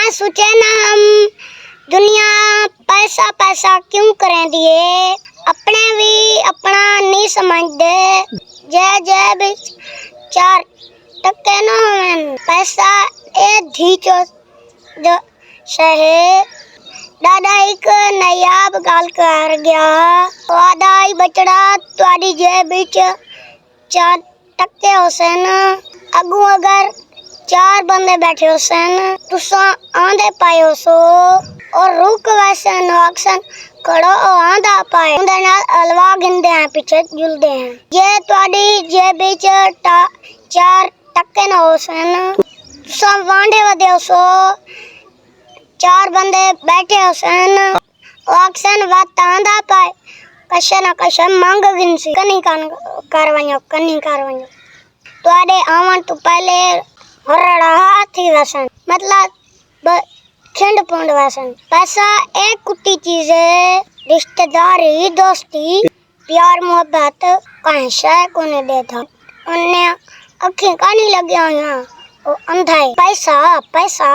मैं सोचे ना हम दुनिया पैसा पैसा क्यों करें दिए, अपने भी अपना नहीं समझते। जय जय भी चार टके नो पैसा ए धीचो शहे दादा एक नायाब गाल कर गया। वादा ही बचड़ा तुआडी जेब विच 4 टके हुसैन, अगू अगर 4 बंदे बैठे हुसैन, तुसा आंदे पाए हो सो और रुक वैसे नवाक्सन खड़ो आंदा पाए उंदे नाल अलवा गिनदे हैं, पीछे जुलदे हैं। ये तुआडी जेब विच 4 टके न हुसैन, तुसा वांडे वदे हो सो 4 बंदे बैठे हुसैन, वाक्सन बात आंदा पाए कशे न कशे मांग गिनसी कनी कारवाइयो तुआडे आवन तो पहले हरड़ा हाथी वसन, मतलब खिंड पुंड वसन। पैसा एक कुत्ती चीज है, रिश्तेदारी दोस्ती प्यार मोहब्बत कहीं शय को नहीं देता। उन्हें अखी का नहीं लगे यहाँ वो अंधा है पैसा पैसा।